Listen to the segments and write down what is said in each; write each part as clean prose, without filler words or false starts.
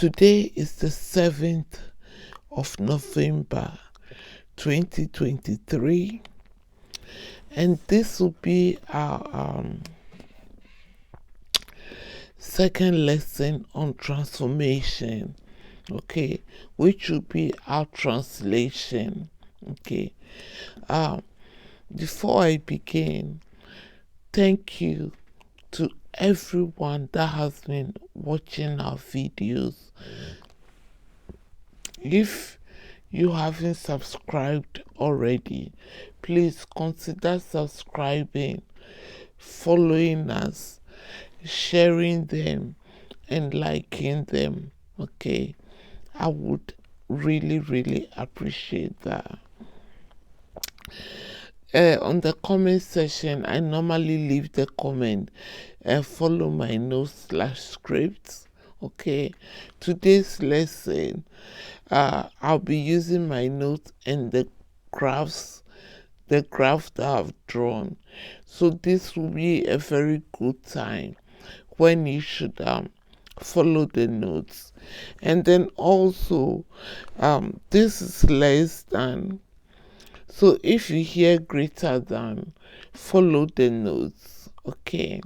Today is the 7th of November 2023, and this will be our second lesson on transformation, okay, which will be our translation. Okay, before I begin, thank you to everyone that has been watching our videos. If you haven't subscribed already, please consider subscribing, following us, sharing them, and liking them. Okay, I would really appreciate that. On the comment section, I normally leave the comment and follow my notes/scripts. Okay, today's lesson, I'll be using my notes and the graph that I've drawn. So this will be a very good time when you should follow the notes. And then also, this is less than. So if you hear greater than, follow the notes. Okay.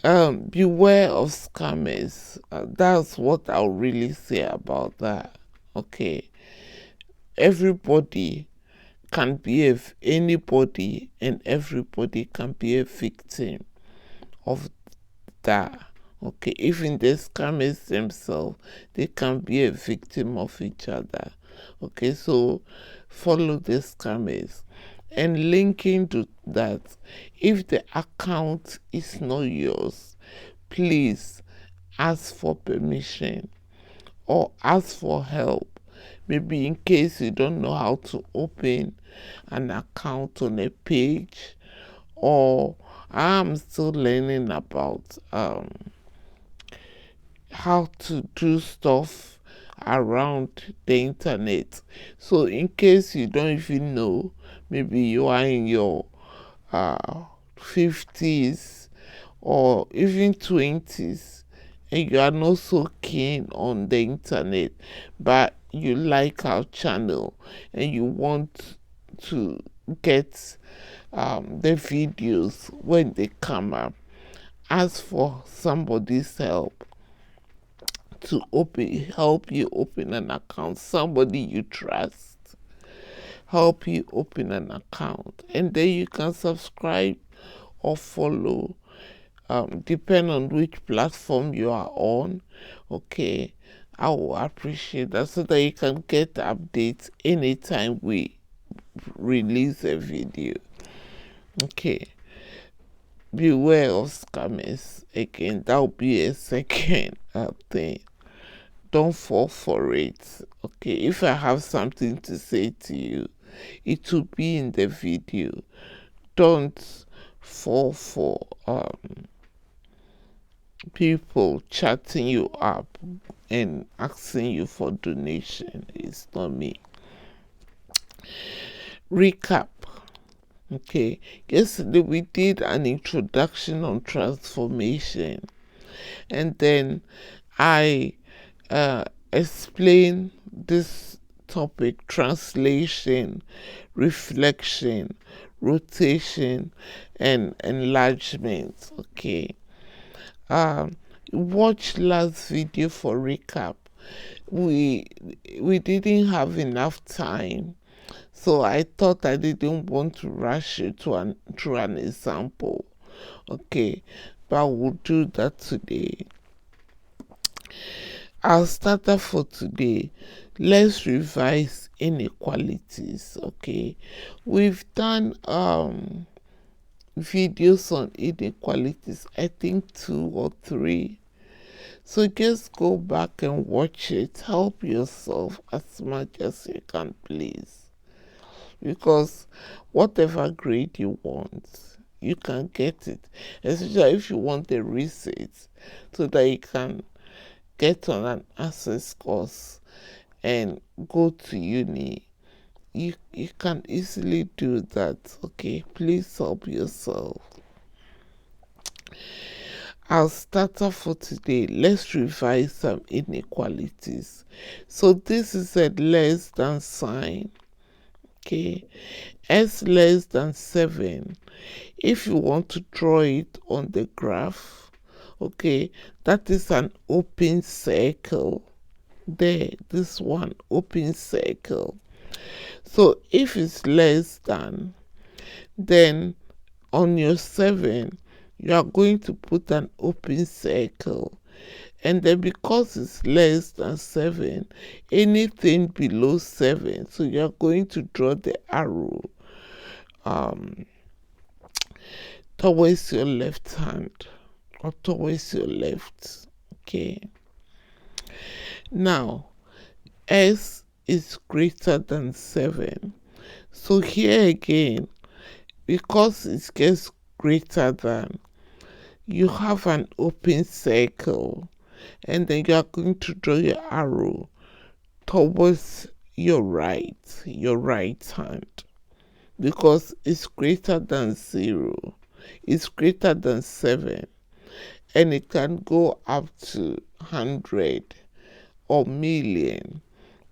Beware of scammers. That's what I'll really say about that. Okay. Anybody and everybody can be a victim of that. Okay, even the scammers themselves, they can be a victim of each other. Okay, so follow the scammers. And linking to that, if the account is not yours, please ask for permission or ask for help. Maybe in case you don't know how to open an account on a page, or I'm still learning about how to do stuff around the internet. So in case you don't even know, maybe you are in your 50s or even 20s, and you are not so keen on the internet, but you like our channel and you want to get the videos when they come up, ask for somebody's help to help you open an account. Somebody you trust help you open an account, and then you can subscribe or follow, depend on which platform you are on. Okay, I will appreciate that, so that you can get updates anytime we release a video. Okay, beware of scammers. Again, that will be a second thing. Don't fall for it. Okay, if I have something to say to you, it will be in the video. Don't fall for people chatting you up and asking you for donation. It's not me. Recap. Okay, yesterday we did an introduction on transformation, and then I explained this topic: translation, reflection, rotation, and enlargement. Okay, watch last video for recap. We didn't have enough time, so I thought I didn't want to rush it through an example. Okay, but we'll do that today. Our starter for today, let's revise inequalities. Okay, we've done videos on inequalities, I think 2 or 3. So just go back and watch it. Help yourself as much as you can, please. Because whatever grade you want, you can get it. Especially if you want a receipt, so that you can get on an access course and go to uni. You can easily do that. Okay, please help yourself. our starter for today, let's revise some inequalities. So this is a less than sign. Okay, s less than 7. If you want to draw it on the graph, okay, that is an open circle. There, this one, open circle. So if it's less than, then on your 7, you are going to put an open circle. And then because it's less than 7, anything below 7, so you are going to draw the arrow towards your left hand or towards your left. Okay. Now, s is greater than 7. So here again, because it gets greater than, you have an open circle, and then you are going to draw your arrow towards your right hand, because it's greater than 0, it's greater than 7, and it can go up to 100 or million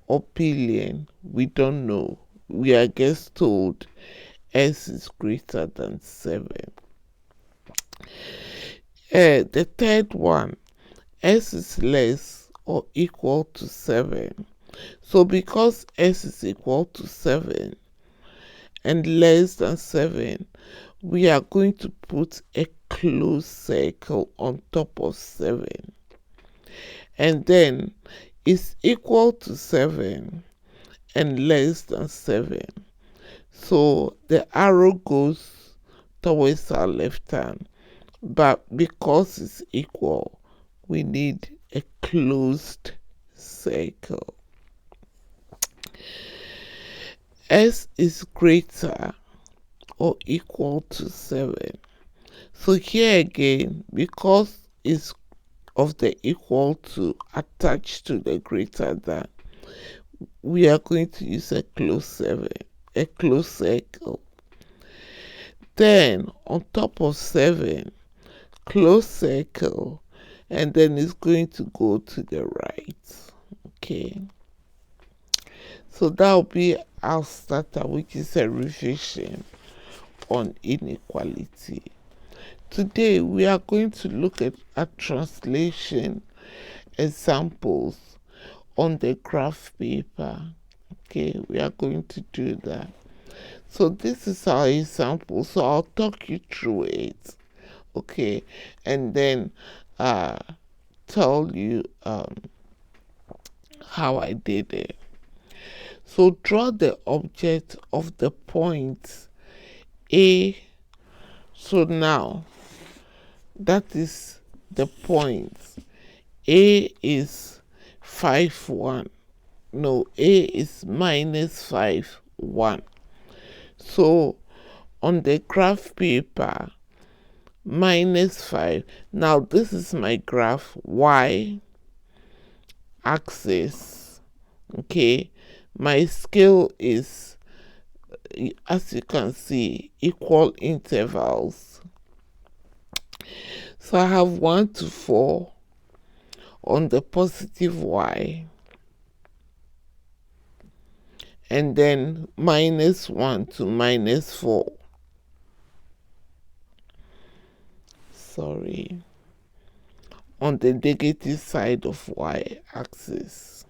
or billion. We don't know. We are just told s is greater than 7. The third one, s is less or equal to 7. So because s is equal to 7 and less than 7, we are going to put a closed circle on top of 7. And then it's equal to 7 and less than 7. So the arrow goes towards our left hand. But because it's equal, we need a closed circle. S is greater or equal to 7. So here again, because it's of the equal to attached to the greater than, we are going to use a closed circle. Then on top of 7, closed circle, and then it's going to go to the right. Okay, so that will be our starter, which is a revision on inequality. Today we are going to look at translation examples on the graph paper. Okay, we are going to do that. So this is our example, so I'll talk you through it. Okay, and then tell you how I did it. So draw the object of the point A. So now that is the point. A is 5, 1. No, A is -5, 1. So on the graph paper, -5. Now this is my graph y axis. Okay, my scale is, as you can see, equal intervals. So I have 1 to 4 on the positive y, and then -1 to -4. Sorry, on the negative side of y axis.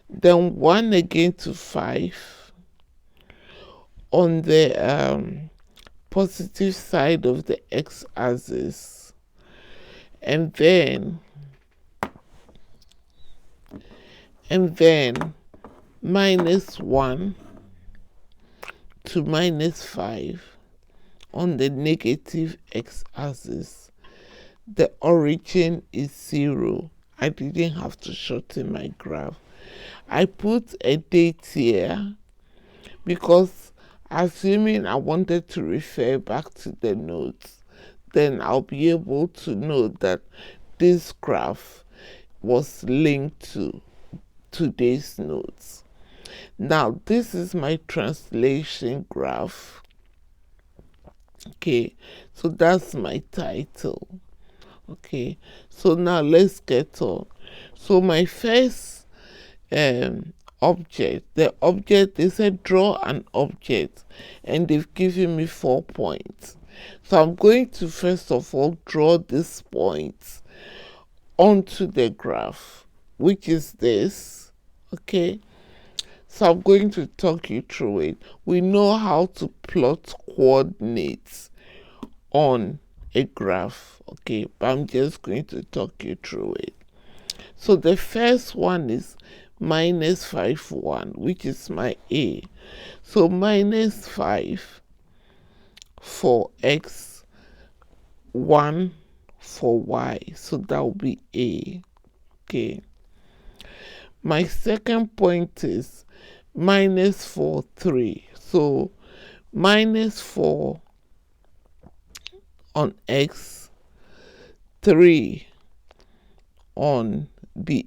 Then 1 again to 5 on the positive side of the x axis, and then -1 to -5 on the negative x axis. The origin is 0. I didn't have to shorten my graph. I put a date here because, assuming I wanted to refer back to the notes, then I'll be able to know that this graph was linked to today's notes. Now this is my translation graph. Okay, so that's my title. Okay, so now let's get on. So my first object, the object, they said draw an object, and they've given me 4 points. So I'm going to first of all draw this point onto the graph, which is this. Okay, so I'm going to talk you through it. We know how to plot coordinates on a graph, okay, but I'm just going to talk you through it. So the first one is minus 5, 1, which is my A. So minus 5 for X, 1 for Y. So that will be A. Okay. My second point is minus 4, 3. So minus 4 on X, 3 on the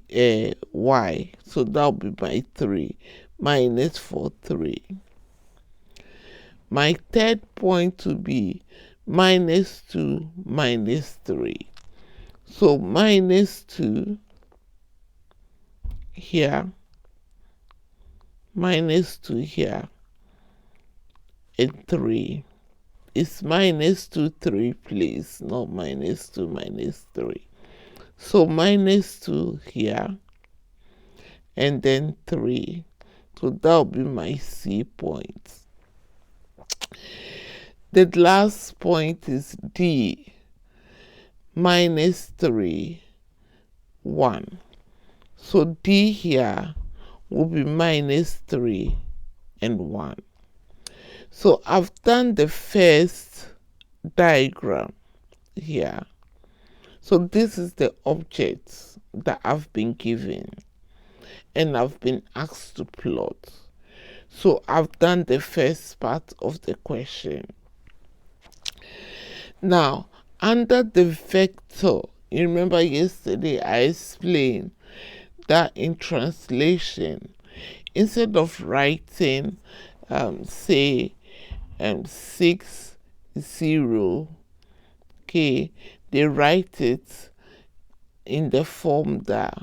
Y. So that'll be my 3. Minus 4, 3. My third point will be minus 2, minus 3. So minus 2 here, minus 2 here, and 3. It's minus 2, 3, please, not minus 2, minus 3. So minus 2 here, and then 3. So that'll be my C point. The last point is D, minus 3, 1. So D here will be minus 3 and 1. So I've done the first diagram here. So this is the object that I've been given and I've been asked to plot. So I've done the first part of the question. Now, under the vector, you remember yesterday I explained that in translation, instead of writing, say, 6, 0, okay, they write it in the form that.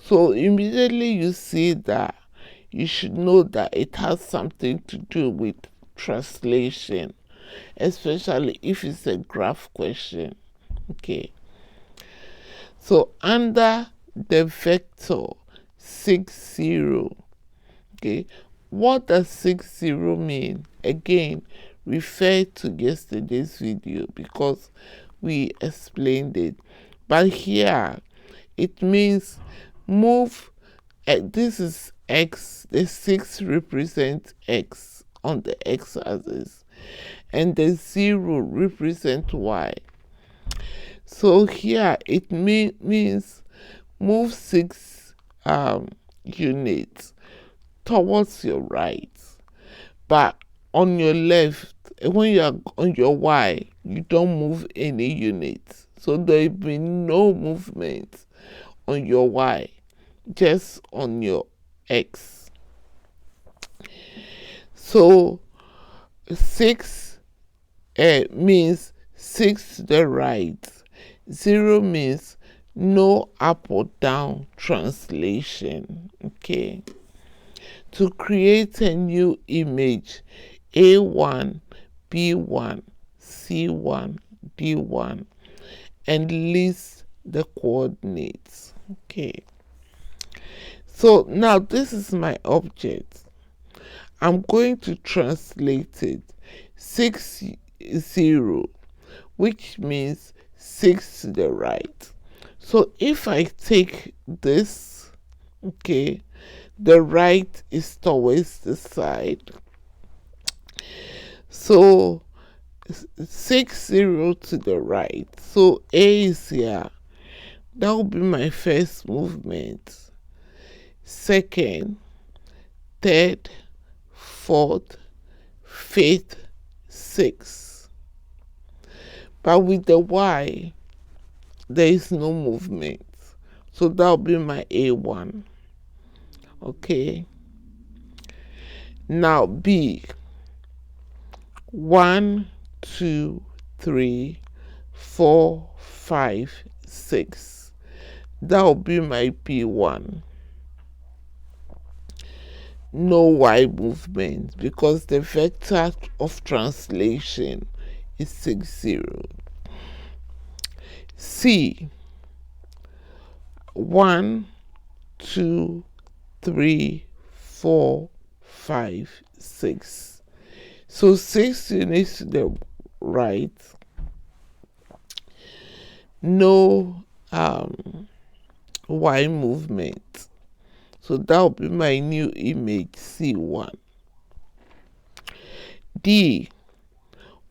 So immediately you see that, you should know that it has something to do with translation, especially if it's a graph question. Okay. So under the vector 6, 0, okay, what does 6, 0 mean? Again, refer to yesterday's video because we explained it. But here, it means move, this is X, the 6 represents X on the X-axis, and the 0 represents Y. So here, it means move 6 units towards your right, but on your left, when you are on your Y, you don't move any units. So there will be no movement on your Y, just on your X. So 6 means 6 to the right. 0 means no up or down translation. Okay. To create a new image, A1, B1, C1, D1, and list the coordinates. Okay. So now this is my object. I'm going to translate it 6, 0, which means 6 to the right. So if I take this, okay, the right is towards the side. So 6, 0 to the right. So A is here. That will be my first movement. Second, third, fourth, fifth, sixth. But with the Y, there is no movement. So that will be my A1. Okay. Now B. 1, 2, 3, 4, 5, 6. That will be my P1. No Y movement because the vector of translation is 6, 0. C, 1, 2, 3, 4, 5, 6. So 6 units to the right. No Y movement. So that will be my new image, C1. D,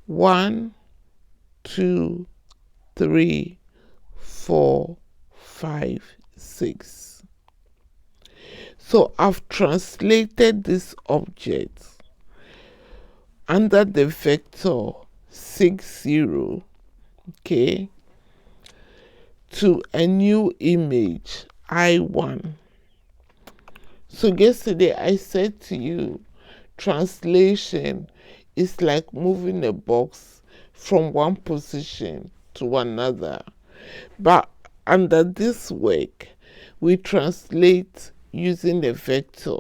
1, 2, 3, 4, 5, 6. So I've translated this object under the vector 6, 0, okay, to a new image, I1. So yesterday I said to you, translation is like moving a box from one position to another. But under this work, we translate using a vector.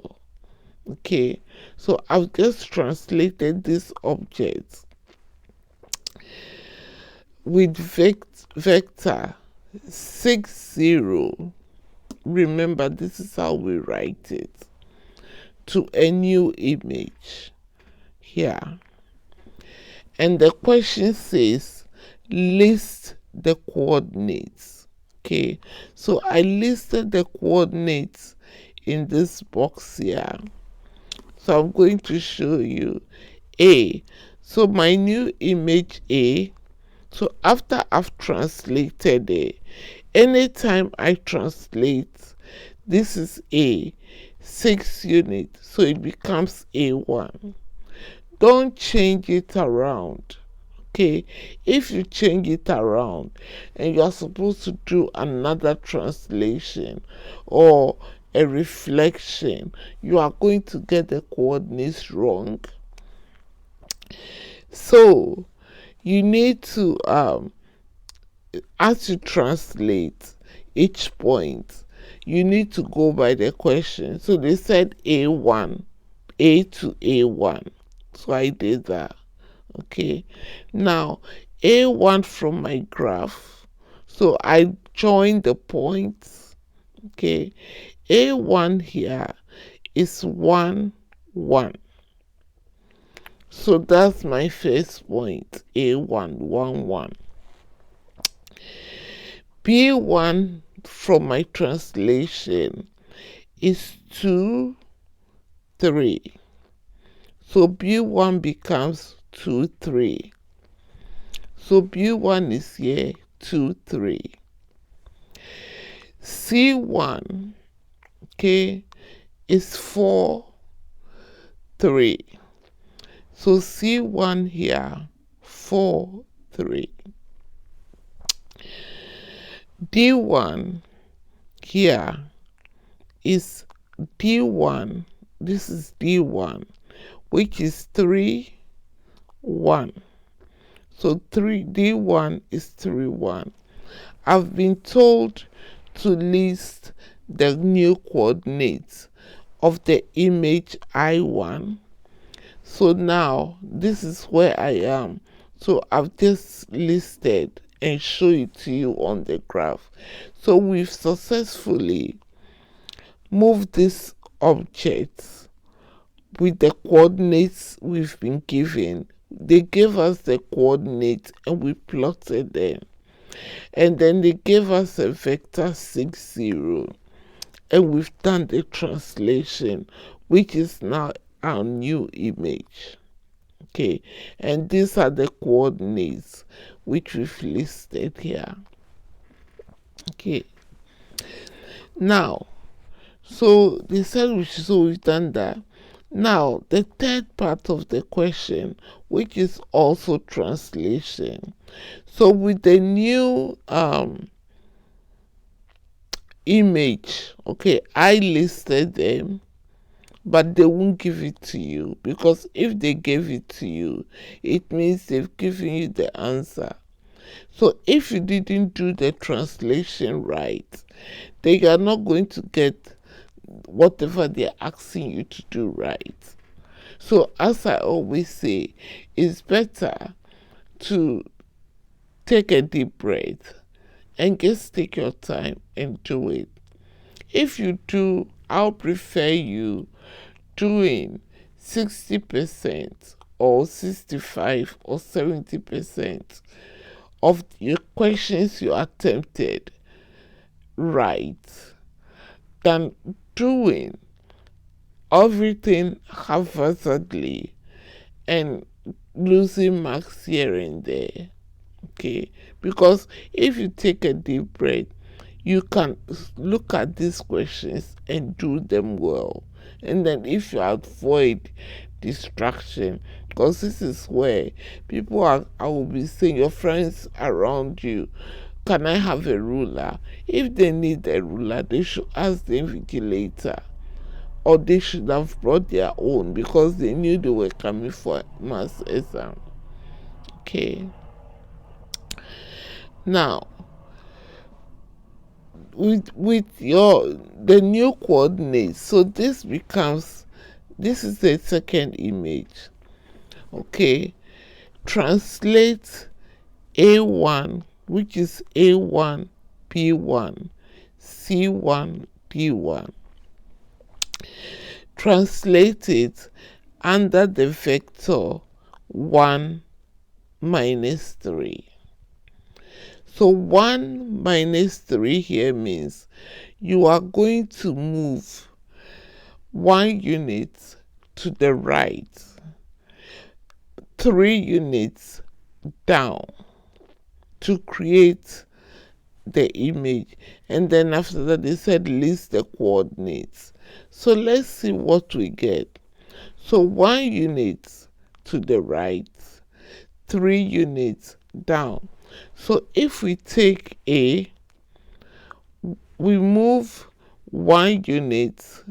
Okay, so I've just translated this object with vector 6, 0. Remember, this is how we write it, to a new image here. And the question says list the coordinates. Okay, so I listed the coordinates in this box here. So I'm going to show you A. So my new image A. So after I've translated it, anytime I translate, this is A, 6 units, so it becomes A1. Don't change it around. Okay, if you change it around and you are supposed to do another translation or a reflection, you are going to get the coordinates wrong. So you need to as you translate each point, you need to go by the question. So they said A1, A to A1. So I did that. Okay. Now, A1 from my graph. So I joined the points. Okay. A1 here is 1, 1. So that's my first point. A1, 1, 1. B1 from my translation is 2, 3. So B1 becomes 2, 3. So B1 is here, 2, 3. C1, okay, is 4, 3. So C1 here, 4, 3. D1 here is D1. This is D1, which is 3, 1. So D1 is 3, 1. I've been told to list the new coordinates of the image I1. So now this is where I am. So I've just listed and show it to you on the graph. So we've successfully moved this object with the coordinates we've been given. They gave us the coordinates and we plotted them. And then they gave us a vector 6, 0. And we've done the translation, which is now our new image. Okay, and these are the coordinates which we've listed here. Okay, now, so they said we've done that. Now, the third part of the question, which is also translation. So with the new image, okay, I listed them, but they won't give it to you, because if they gave it to you, it means they've given you the answer. So if you didn't do the translation right, they are not going to get whatever they're asking you to do right. So as I always say, it's better to take a deep breath and just take your time and do it. If you do, I'll prefer you doing 60% or 65 or 70% of your questions you attempted right than doing everything haphazardly and losing marks here and there. Okay, because if you take a deep breath, you can look at these questions and do them well. And then if you avoid distraction, because this is where people are, I will be saying, your friends around you, can I have a ruler? If they need a ruler, they should ask the invigilator, or they should have brought their own because they knew they were coming for mass exam. Okay. Now, with your the new coordinates, so this is the second image. Okay, translate A1, which is A1 P1 C1 D1. Translate it under the vector 1 minus 3. So 1 minus 3 here means you are going to move 1 unit to the right, 3 units down to create the image. And then after that they said list the coordinates. So let's see what we get. So 1 unit to the right, 3 units down. So if we take A, we move 1 unit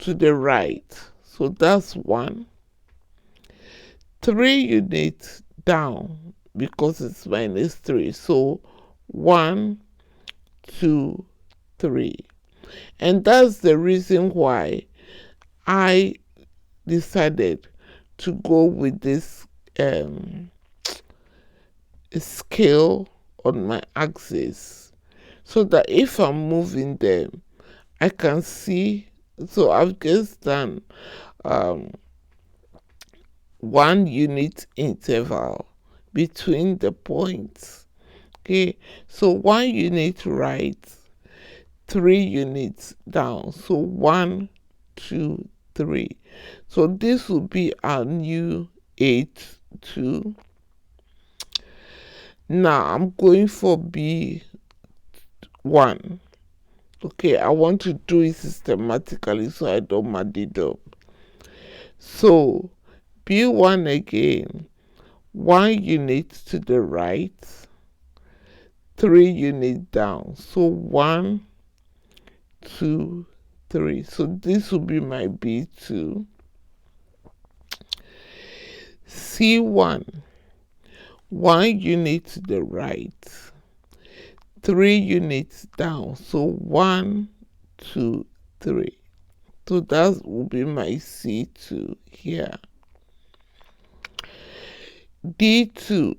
to the right. So that's 1. 3 units down because it's minus 3. So 1, 2, 3. And that's the reason why I decided to go with this scale on my axis, so that if I'm moving them, I can see. So I've just done 1 unit interval between the points. Okay, so 1 unit right, 3 units down. So 1, 2, 3. So this will be our new 8, 2. Now I'm going for B1. Okay, I want to do it systematically so I don't mud it up. So B1 again, 1 unit to the right, 3 units down. So 1, 2, 3. So this will be my B2. C1, 1 unit to the right, 3 units down. So 1, 2, 3. So that will be my C2 here. D2,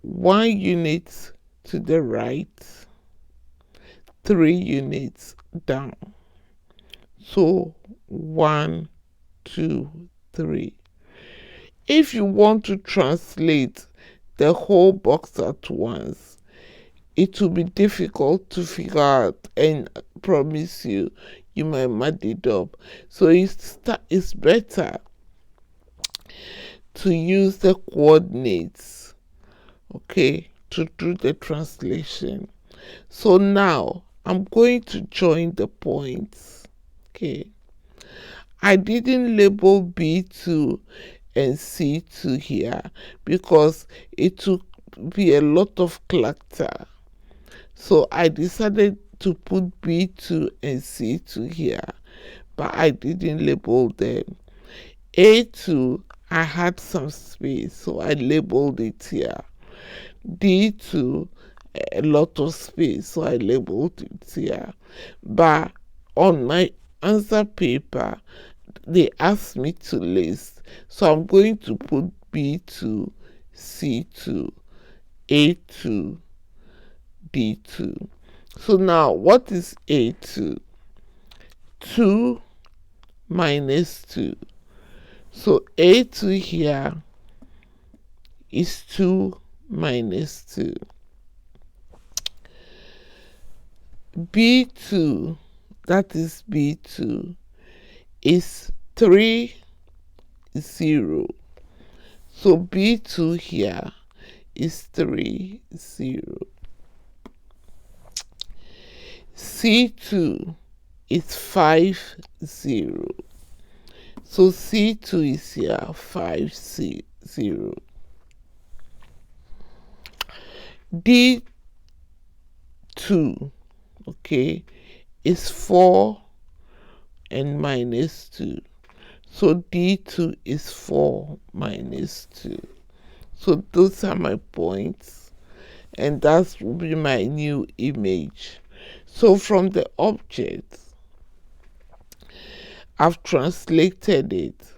1 unit to the right, 3 units down. So 1, 2, 3. If you want to translate the whole box at once, it will be difficult to figure out, and I promise you, you might mud it up. So it's better to use the coordinates, okay, to do the translation. So now I'm going to join the points. Okay, I didn't label B2 and C2 here because it would be a lot of clutter. So I decided to put B2 and C2 here, but I didn't label them. A2, I had some space, so I labeled it here. D2, a lot of space, so I labeled it here. But on my answer paper, they asked me to list, so I'm going to put B2, C2, A2, D2. So now, what is A2? 2 minus 2. So A2 here is 2 minus 2. B2, that is B2, is 3, 0. So B2 here is 3, 0. C2 is 5, 0. So C2 is here 5, 0. D2, okay, is 4 and minus 2. So D2 is 4 minus 2. So those are my points, and that will be my new image. So from the object, I've translated it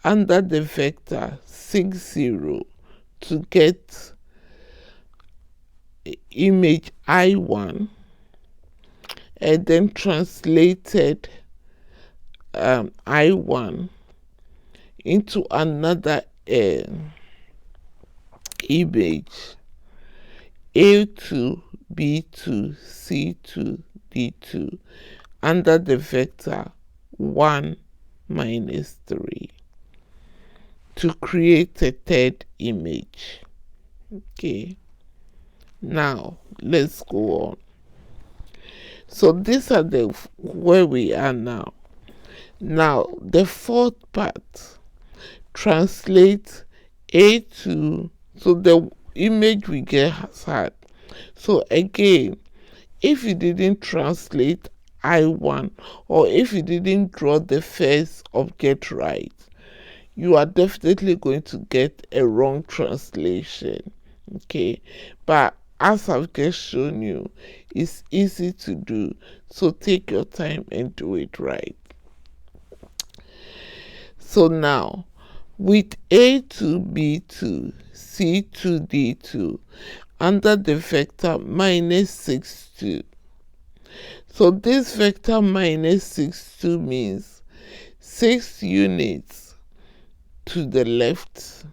under the vector 6, 0 to get image I1, and then translated I1 into another image A2, B2, C2, D2 under the vector 1 minus 3 to create a third image. Okay, now let's go on. So these are the where we are now. Now the fourth part, translate A2, so the image we get has had. So again, if you didn't translate I1, or if you didn't draw the first object right, you are definitely going to get a wrong translation. Okay, but as I've just shown you, it's easy to do, so take your time and do it right. So now, with A2, B2, C2, D2 under the vector minus 6, 2. So this vector minus 6, 2 means 6 units to the left,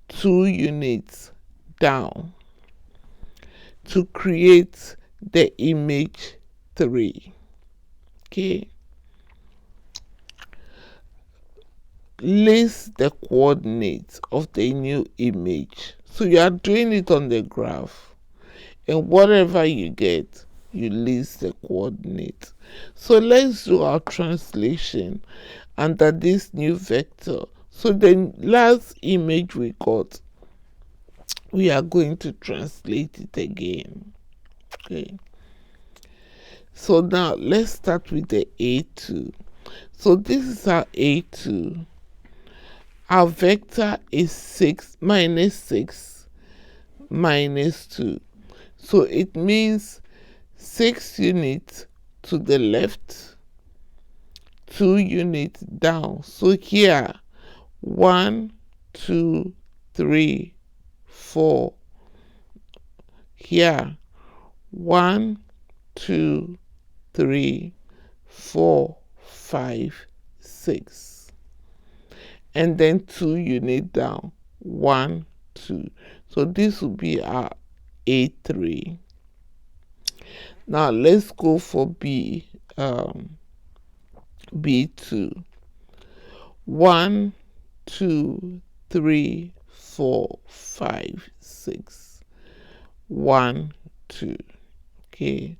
2 units down to create the image 3. Okay. List the coordinates of the new image. So you are doing it on the graph, and whatever you get, you list the coordinates. So let's do our translation under this new vector. So the last image we got, we are going to translate it again. Okay. So now let's start with the A2. So this is our A2. Our vector is 6 minus 6 minus 2. So it means 6 units to the left, 2 units down. So here, 1, 2, 3, 4. Here, 1, 2, 3, 4, 5, 6. And then 2 units down, 1, 2. So this will be our A3. Now let's go for B2. 1, 2, 3, 4, 5, 6. 1, 2. Okay.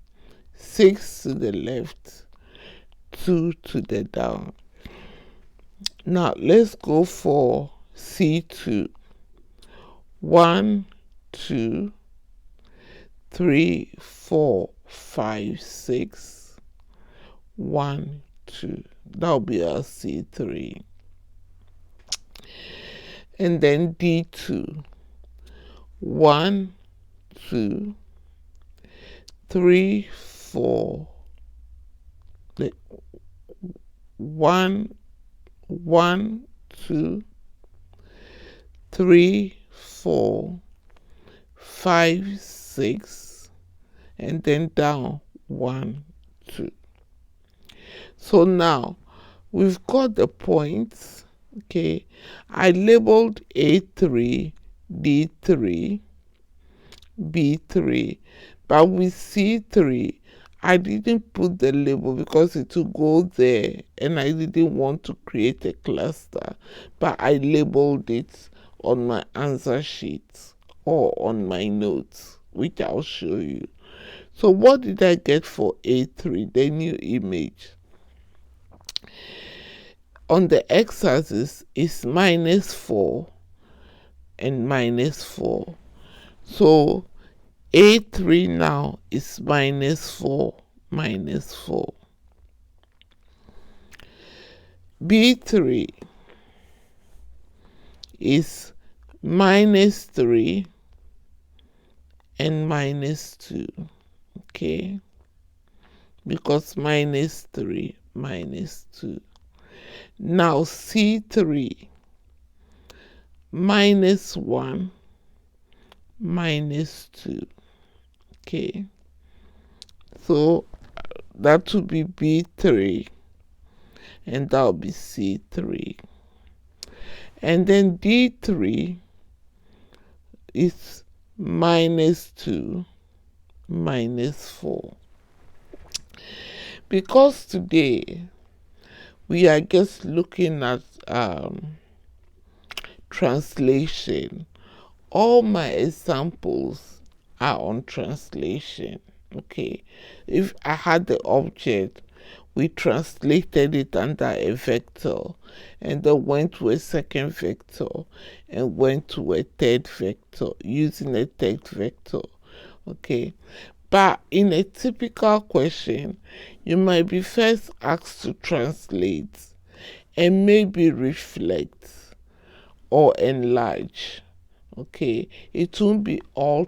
6 to the left, 2 to the down. Now let's go for C2. 1, 2, 3, 4, 5, 6. 1, 2. That'll be our C3. and then D2. 1, 2, 3, 4. 1, 1, 2, 3, 4, 5, 6, and then down 1, 2. So now we've got the points. Okay, I labeled A3, D3, B3, but with C3 I didn't put the label because it will go there and I didn't want to create a cluster, but I labeled it on my answer sheet or on my notes, which I'll show you. So what did I get for A3, the new image? On the x-axis is -4 and -4. So A3 now is -4, -4. B3 is -3 and -2. Okay, because -3, -2. Now C3, -1, -2. Okay, so that will be B3 and that will be C3. And then D3 is -2, -4. Because today we are just looking at translation, all my examples are on translation. Okay, if I had the object, we translated it under a vector and then went to a second vector and went to a third vector using a third vector. Okay, but in a typical question you might be first asked to translate and maybe reflect or enlarge. Okay, it won't be all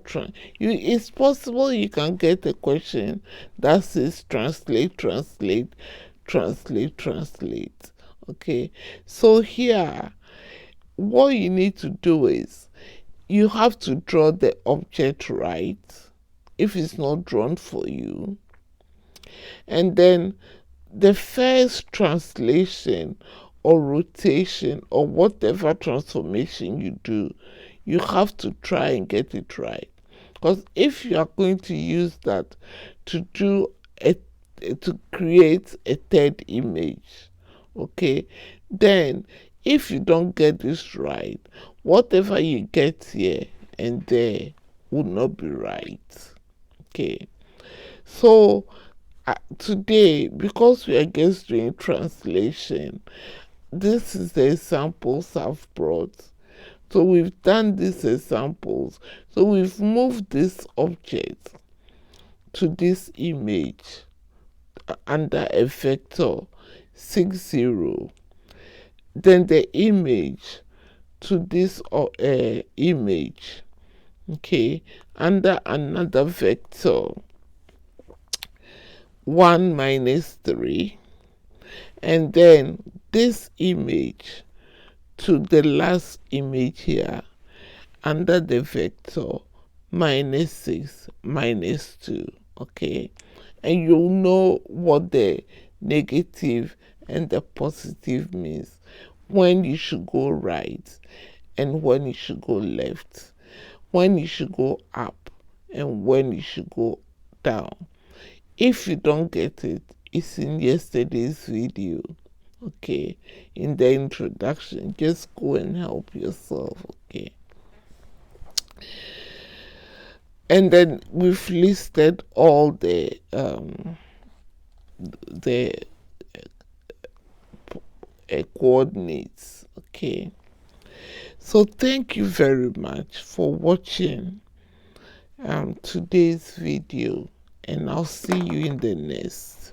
it's possible you can get a question that says translate, translate, translate, translate. Okay, so here what you need to do is you have to draw the object right if it's not drawn for you, and then the first translation or rotation or whatever transformation you do, you have to try and get it right. Because if you are going to use that to to create a third image, okay, then if you don't get this right, whatever you get here and there will not be right. Okay, so today, because we are just doing translation, this is the examples I've brought. So we've done these examples. So we've moved this object to this image under a vector 60. Then the image to this image, okay, under another vector 1 - 3, and then this image to the last image here under the vector -6, -2. Okay, and you'll know what the negative and the positive means, when you should go right and when you should go left, when you should go up and when you should go down. If you don't get it, it's in yesterday's video. Okay, in the introduction, just go and help yourself. Okay, and then we've listed all the coordinates. Okay, so thank you very much for watching today's video, and I'll see you in the next.